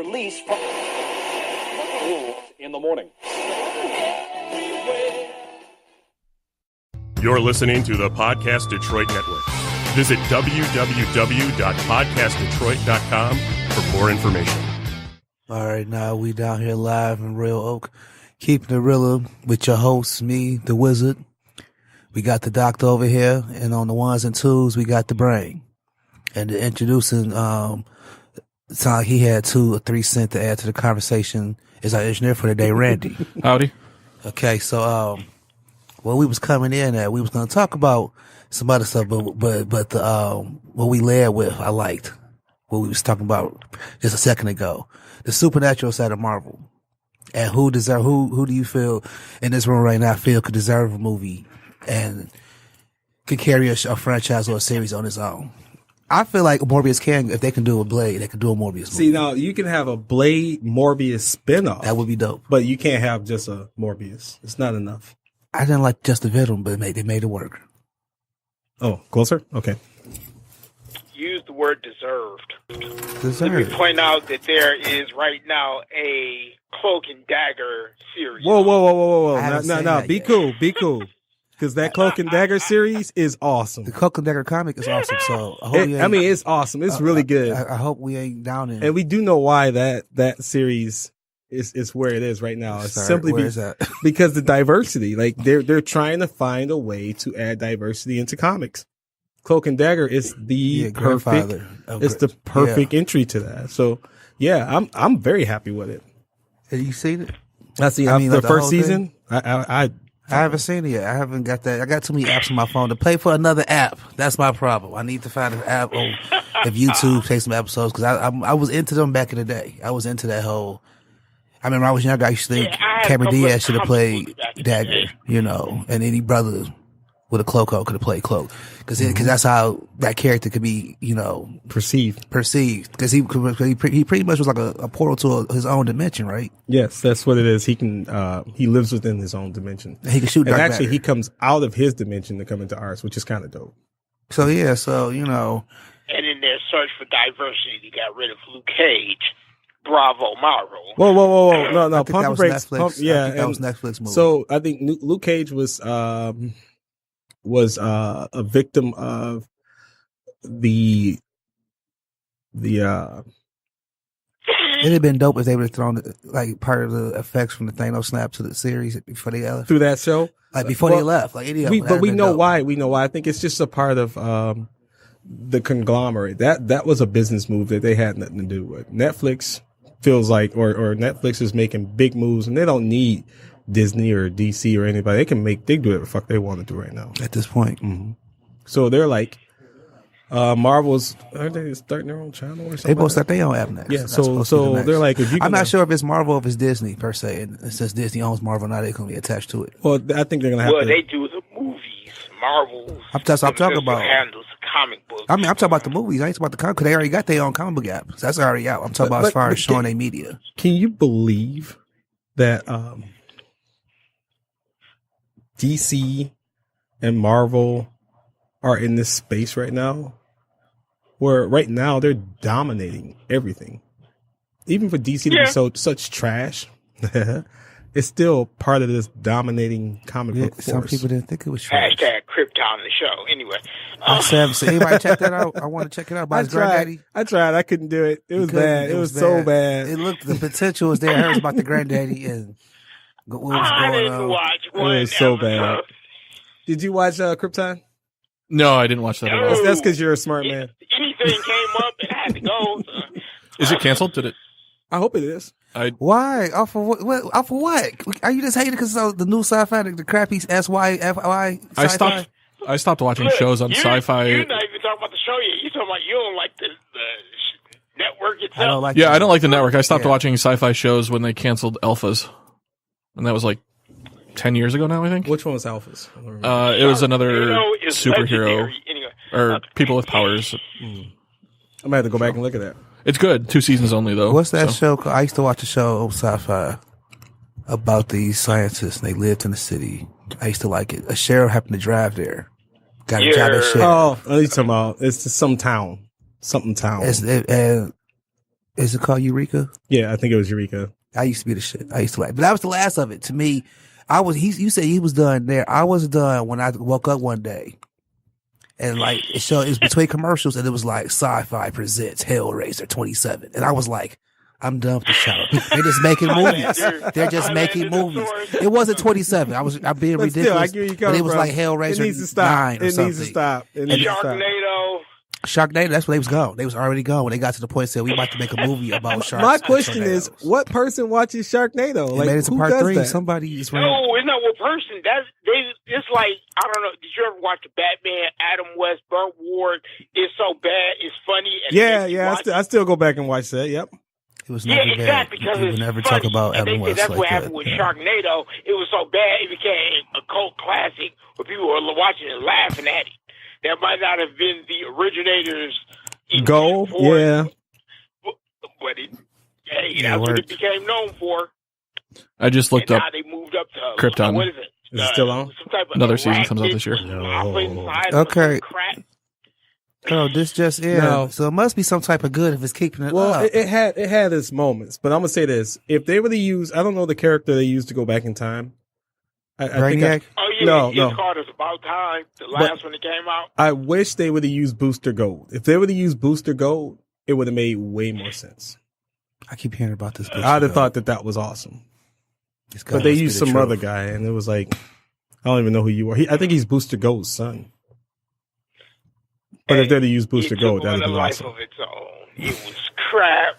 release from in the morning. You're listening to the Podcast Detroit Network. Visit www.podcastdetroit.com for more information. All right, now we down here live in Real Oak, keeping it real with your hosts, me, the Wizard. We got the Doctor over here, and on the ones and twos, we got the Brain. And introducing, sound like he had 2 or 3 cents to add to the conversation is our engineer for the day, Randy. Howdy. Okay, so what we was coming in at, we was going to talk about some other stuff, but what we led with, I liked what we was talking about just a second ago, the supernatural side of Marvel, and who do you feel in this room right now feel could deserve a movie and could carry a franchise or a series on its own? I feel like Morbius can, if they can do a Blade, they can do a Morbius movie. See, now you can have a Blade Morbius spinoff. That would be dope. But you can't have just a Morbius. It's not enough. I didn't like just the Venom, but they made it work. Oh, closer? Okay. Use the word deserved. Deserved. Let me point out that there is right now a Cloak and Dagger series. Whoa. I haven't seen No. that Be yet. cool. Because that Cloak and Dagger series is awesome. The Cloak and Dagger comic is awesome, so I hope it's awesome. It's really good. I hope we ain't down in. And we do know why that series is where it is right now. It's simply where is that? because the diversity. Like they're trying to find a way to add diversity into comics. Cloak and Dagger is the perfect. It's the perfect entry to that. So yeah, I'm very happy with it. Have you seen it? I see. I mean, the like the first whole season. I haven't seen it yet. I haven't got that. I got too many apps on my phone to pay for another app. That's my problem. I need to find an app on if YouTube takes some episodes because I was into them back in the day. I was into that whole. I remember when I was younger, I used to think Cameron Diaz should have played Dagger, and any brother with a cloak could have played Cloak because that's how that character could be, perceived because he pretty much was like a portal to his own dimension, right? Yes, that's what it is. He can he lives within his own dimension. And he can shoot and dark actually matter. He comes out of his dimension to come into ours, which is kind of dope. So And in their search for diversity, they got rid of Luke Cage. Bravo, Marvel. Whoa! No, I think pump that was breaks. Netflix. Yeah, I think that was Netflix movie. So I think Luke Cage was a victim of the it'd have been dope if they would have thrown like part of the effects from the Thanos snap to the series before they left. through that show. Like before they left, like any of them. But we know why. We know why. I think it's just a part of the conglomerate. That was a business move that they had nothing to do with. Netflix feels like, or Netflix is making big moves, and they don't need Disney or DC or anybody. They can do whatever the fuck they want to do right now at this point. Mm-hmm. So they're like, Marvel's, are they starting their own channel or something? They both start their own app next. Yeah. So they're like, if you, I'm not sure if it's Marvel or if it's Disney per se. And since Disney owns Marvel, now they're going to be attached to it. Well, I think they're going to have to. Well, they do the movies. Marvel. I'm talking about handles comic books. I'm talking about the movies. I ain't talking about the comic because they already got their own comic book app. So that's already out. I'm talking about as far as showing their media. Can you believe that DC and Marvel are in this space right now? Where right now they're dominating everything. Even for DC to be such trash, it's still part of this dominating comic book force. Some people didn't think it was trash. Hashtag Krypton the show. Anyway. Anybody check that out? I want to check it out. By his granddaddy. I tried. I couldn't do it. It was bad. It was so bad. It looked, the potential was there. I heard about the granddaddy and what was going on. It was so bad. Did you watch Krypton? No, I didn't watch that at all. That's because you're a smart man. Anything came up, it had to go. Is it canceled? Did it? I hope it is. Why? Off of what? Off of what? Are you just hating because the new sci-fi, the crappy SYFY? I stopped watching shows on sci-fi. You're not even talking about the show yet. You're talking about you don't like the network itself. I don't like the network. I stopped watching sci-fi shows when they canceled Alphas, and that was like 10 years ago now, I think. Which one was Alphas? It was another superhero anyway. or people with powers. I might have to go back and look at that. It's good. 2 seasons only, though. What's that show called? I used to watch a show on sci-fi about these scientists, and they lived in the city. I used to like it. A sheriff happened to drive there. Got a job as sheriff. Oh, you're talking about it's some town. Something town. And Is it called Eureka? Yeah, I think it was Eureka. I used to be the shit. I used to like, but that was the last of it. To me, you said he was done there. I was done when I woke up one day. And like, it was between commercials and it was like Sci-Fi presents Hellraiser 27. And I was like, I'm done with the show. They're just making movies. They're just making movies. It wasn't 27. I'm being ridiculous. Still, I get where you coming but it was from. like Hellraiser It needs to stop. 9 or It something. needs to stop. It needs to stop. Sharknado. Sharknado, that's when they was gone. They was already gone when they got to the point and said, we about to make a movie about sharks. My question is, tornadoes. what person watches Sharknado? They Like, made it to who part does 3. that? Somebody is No, it's not one person. It's like, I don't know. Did you ever watch the Batman, Adam West, Burt Ward? It's so bad, it's funny. And Yeah. I still go back and watch that. Yep. It was never bad. Exactly, because People it's never funny. talk about and they Adam say West that's like what that. happened with Sharknado. It was so bad, it became a cult classic where people were watching and laughing at it. That might not have been the originators' Go. intent for it, Yeah. but that's what it became known for. I just looked and up now they moved up to Krypton. What is it? Is it still on? Some type of Another season comes out arachnid this year. lava inside Okay. of crap. Oh, this just aired. No. So it must be some type of good if it's keeping it Well, up. it had its moments, but I'm gonna say this: if they were to use, I don't know the character they used to go back in time. I think Brainiac? Oh yeah, No, it's no. called It's About Time. The last one that came out. I wish they would have used Booster Gold. If they would have used Booster Gold, it would have made way more sense. I keep hearing about this. I'd have thought that was awesome. But they used some other guy, and it was like, I don't even know who you are. I think he's Booster Gold's son. But if they'd have used Booster It Gold, took that'd on be a life awesome. of its own. It was crap.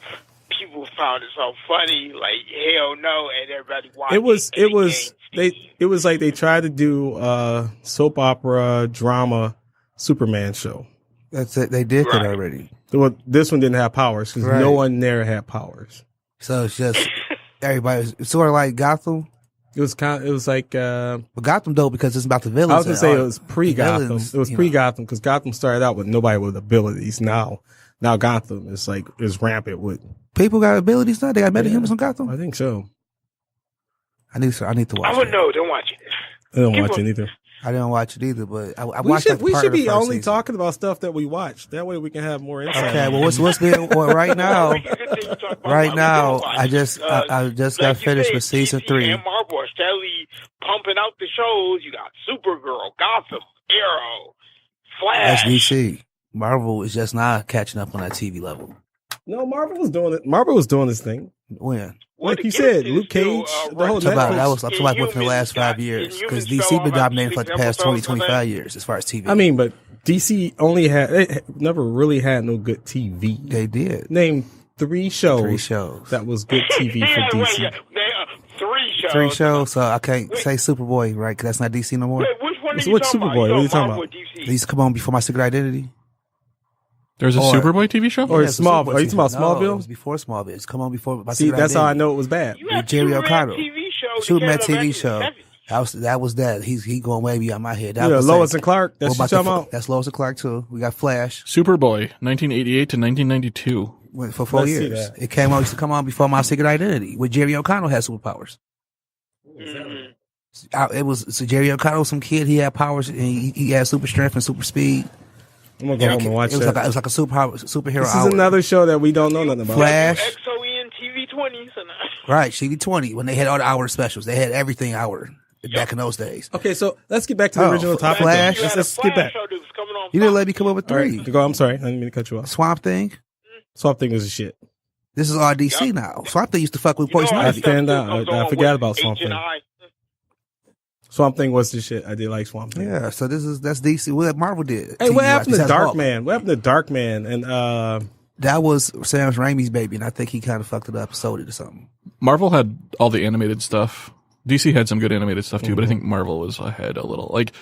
People found it so funny, like hell no, and everybody watched It was like they tried to do a soap opera drama Superman show. That's it. They did that Right. already. This one didn't have powers because Right. no one there had powers. So it's just everybody. It's sort of like Gotham. It was like But Gotham though, because it's about the villains. I was gonna say it was The pre-Gotham. villains, It was you know. pre-Gotham because Gotham started out with nobody with abilities. Now Gotham is rampant with. People got abilities now. They got metahumans on Gotham. I think so. I need to watch I wouldn't it. know. Don't watch it. I don't People- watch it either. I didn't watch it either, but I We watched should like part of the be first only season. talking about stuff that we watch. That way we can have more insight. Okay, well, what's been right now? It's a good thing to talk about Right what we now, don't watch. I just Like got you finished said, with season DC 3. And Marvel are steadily pumping out the shows. You got Supergirl, Gotham, Arrow, That's Flash. DC. Marvel is just not catching up on that TV level. No, Marvel was doing it. Marvel was doing this thing. When? What Like you it said, is Luke still, Cage, the running whole I'm talking about, Netflix. that was I'm talking about within the Inhumans last 5 got- years because Inhumans DC still been about dominating for like the 6 past 20, episodes, I 25 think. years as far as TV. I mean, but DC never really had no good TV. they did Name 3 shows, 3 shows. that was good TV for Yeah, DC. wait, 3 shows. 3 shows, so I can't say Superboy, right? Because that's not DC no more. Wait, which one are So you what's talking Superboy? about? What are you talking Marvel about? or They DC? used to come on before My Secret Identity. There's a Or- Superboy TV show? Or Yeah, it's a Smallville. Superboy Are you talking about season. No, it Smallville? was before Smallville. It's come on before My See, Secret that's how I Identity. know it was bad. You had Jerry Superman O'Connell. TV show. Superman that came out TV back show. in the 70s. That was that. He going way beyond my head. That Yeah, was Lois like- and Clark. That's what what about you're talking about. That's Lois and Clark too. We got Flash. Superboy, 1988 to 1992. Went for 4 Let's see years. that. It came out used to come on before My Secret Identity, where Jerry O'Connell had superpowers. Mhm. It was so Jerry O'Connell, some kid. He had powers and he had super strength and super speed. I'm gonna go home and watch it was that. like it was like a superhero. This is hour. another show that we don't know nothing about. Flash. XON TV20s. Right, CD20 when they had all the hour specials. They had everything hour back in those days. Okay, so let's get back to the Oh, original topic. Flash. You had a Let's get Flash back. show that was coming on You didn't Fox. let me come up with All 3. right, go. I'm sorry. I didn't mean to cut you off. Swamp Thing. Swamp Thing was a shit. This is all DC now. Swamp Thing used to fuck with You know, Poison all I that Ivy. stuff stand still out. comes I on forgot with about Swamp Thing. H&I. Swamp Thing was the shit. I did like Swamp Thing. Yeah, so that's DC. What Marvel did. Hey, what TV-wise, happened to besides Hulk. Darkman? What happened to Darkman? And That was Sam Raimi's baby, and I think he kind of fucked it up, sold it or something. Marvel had all the animated stuff. DC had some good animated stuff too, but I think Marvel was ahead a little. Like,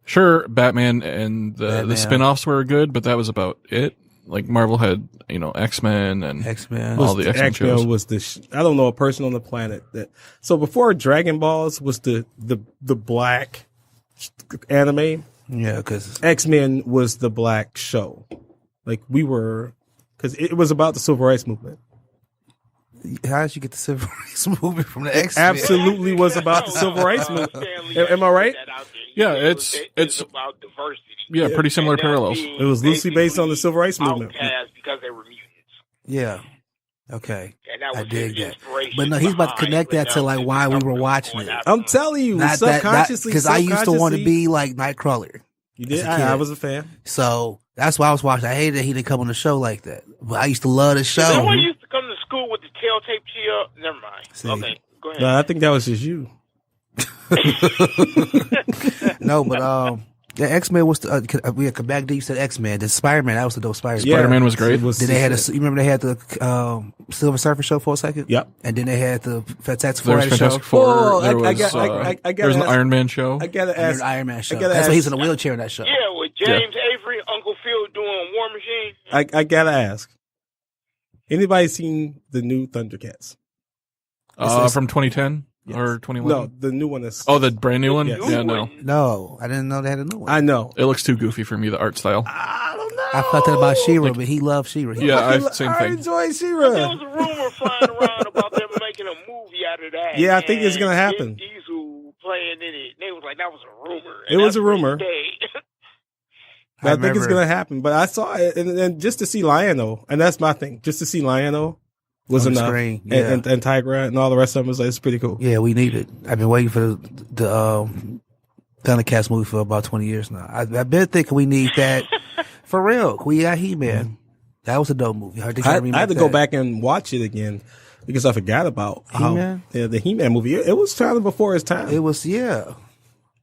sure, Batman and the spin-offs were good, but that was about it. Like, Marvel had, XMen and X-Men. all the X-Men X-Men shows. was the. I don't know a person on the planet that. So before Dragon Balls was the black anime, Yeah, because X-Men was the black show. Like we were, because it was about the civil rights movement. how did you get the civil rights movement from the X? Absolutely was about the civil rights movement. Am I right? Yeah, it's about diversity. Yeah, pretty similar parallels. It was loosely based on the civil rights movement. Outcast because they were mutants. Yeah, Okay. And that was I dig his that. inspiration But no, he's about to behind connect that to like why we were watching it. I'm telling you, subconsciously. Because I used to want to be like Nightcrawler. You did? I was a fan. So that's why I was watching. I hated that he didn't come on the show like that. But I used to love the show. Someone used to come to school with the tail taped here. Never mind. See. Okay, go ahead. No, I think that was just you. No, but the X-Men was we had back then. You said X-Men. The Spider-Man, that was the dope Spider-Man. Yeah. Spider-Man was great. Then they had you remember they had the Silver Surfer show for a second? Yep. And then they had the Fantastic There Four was show. Fantastic Four. Oh, There I was gotta there was an ask- Iron Man show. I gotta And then ask. the Iron Man show. gotta That's why he's ask- in a wheelchair in that show. Yeah, with James Avery, Uncle Phil doing War Machine. I gotta ask. Anybody seen the new Thundercats? From 2010 or 2011. No, the new one is. Oh, the brand new one. Yes. Yeah, no, No, I didn't know they had a new one. I know. it looks too goofy for me. The art style. I don't know. I felt that about She-Ra, but he loved She-Ra. Yeah, same I thing. enjoy There She-Ra. was a rumor flying around about them making a movie out of that. Yeah, I think it's gonna and happen. Vin Diesel playing in it. They was like, that was a rumor. It was a rumor. Day. I think it's remember- gonna happen. But I saw it, and just to see Lionel, and that's my thing. Just to see Lionel was On the enough. screen, yeah. And Tigra and all the rest of them was like, it's pretty cool. Yeah, we need it. I've been waiting for the Thundercats movie for about 20 years now. I've been thinking we need that for real. We got He-Man. That was a dope movie. I I had to go back and watch it again because I forgot about He-Man? the He-Man movie. It was kind of before its time. It was, yeah.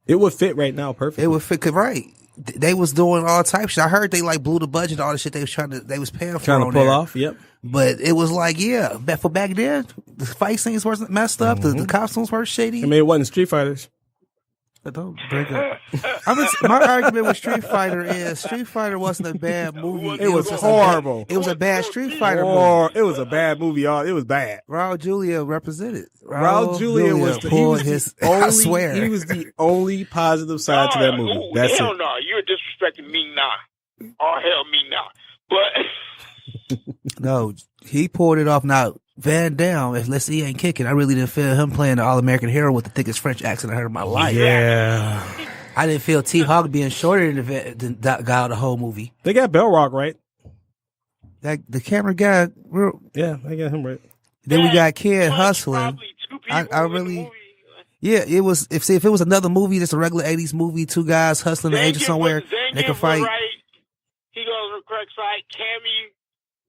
It would fit right now perfectly. It would fit, right. They was doing all types of shit. I heard they like blew the budget, all the shit they was they was paying for. trying to on pull there. off. Yep. But it was like, yeah, for back then, the fight scenes wasn't messed up. The costumes were shady. I mean, it wasn't Street Fighters. But don't bring up. My argument with Street Fighter is Street Fighter wasn't a bad movie. It was just horrible. It was a bad Street Fighter movie. It was a bad movie, y'all. It was bad. Raul Julia represented. Raul Julia was the pulled his. only, I swear, he was the only positive side to that movie. Ooh, That's hell it. no. You're disrespecting me now. Oh, hell me now. But no. He pulled it off. Now Van Damme, if let's see, he ain't kicking. I really didn't feel him playing the All-American hero with the thickest French accent I heard in my life. Yeah. I didn't feel T-Hawk being shorter than the guy of the whole movie. They got Bell Rock right. Like the camera guy. Yeah, they got him right. Then we got Kid hustling. probably two people I in the really. movie. Yeah, it was. If it was another movie, just a regular '80s movie, two guys hustling an agent somewhere, they could fight. Right. He goes to the correct side. Cammy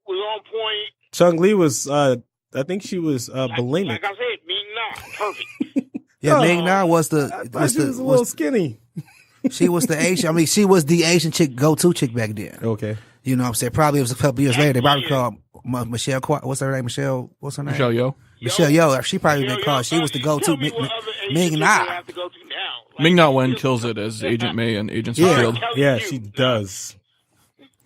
was on point. Chung Lee was, I think she was bulimic. Like I said, me not perfect. Yeah, Ming Na was She was a little skinny. she was the Asian. I mean, she was the Asian chick, go-to chick back then. Okay. You know what I'm saying? Probably it was a couple years later. They probably called Michelle. What's her name? Michelle. What's her name? Michelle Yeoh. Michelle Yeoh. She probably been called. She was the go-to. Ming Na. Ming Na Wen kills it as Agent May and Agents of S.H.I.E.L.D. Yeah, she does.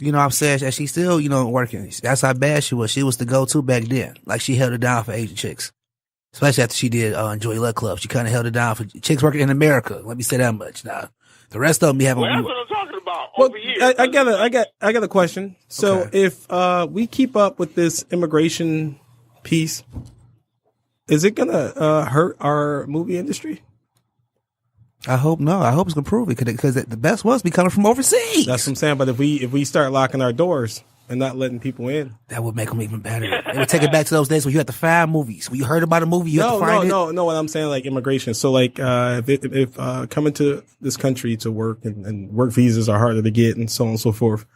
You know what I'm saying? And she's still, working. That's how bad she was. She was the go-to back then. Like, she held it down for Asian chicks. Especially after she did Joy Luck Club. She kind of held it down for chicks working in America. Let me say that much. Now, the rest of them be having... Well, that's what I'm talking about Well, over here. I got a question. So Okay. if we keep up with this immigration piece, is it gonna hurt our movie industry? I hope no. I hope it's going to prove it because the best ones be coming from overseas. That's what I'm saying. But if we start locking our doors and not letting people in, That would make them even better. It would take it back to those days where you had to find movies. When you heard about a movie, you had to find it. No. What I'm saying, like immigration. So, like, if coming to this country to work and work visas are harder to get and so on and so forth,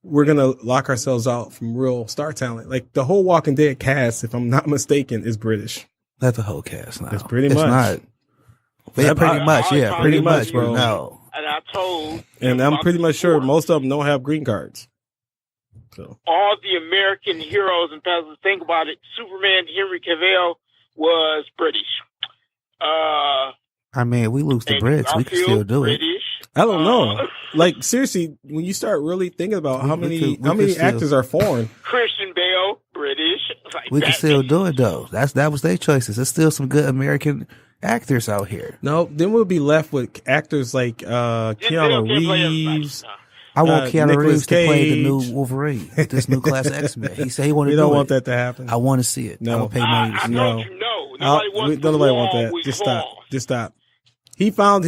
we're gonna lock ourselves out from real star talent. Like the whole Walking Dead cast, if I'm not mistaken, is British. That's the whole cast now. It's pretty much. Not. Yeah, pretty much. Yeah, pretty much, bro. bro. No. And I told And him I'm pretty much sure most of them don't have green cards. So all the American heroes and peasants, think about it. Superman, Henry Cavill was British. I mean, we lose the Brits. We can still do it. British. I don't know. Like seriously, when you start really thinking about how many still- actors are foreign, Christian Bale, British. Like We can that. still do it though. That was their choices. There's still some good American actors out here. no, then we'll be left with actors like Denzel Keanu can't play everybody. Reeves. I want Keanu Nicolas Reeves to play the Cage. new Wolverine, this new class of X-Men. He said he wanted We to do don't want it. that to happen. I want to see it. No. I will pay money to I see know it. you know. Nobody Nobody wants want the that. wall Just with stop. walls. Just stop. He found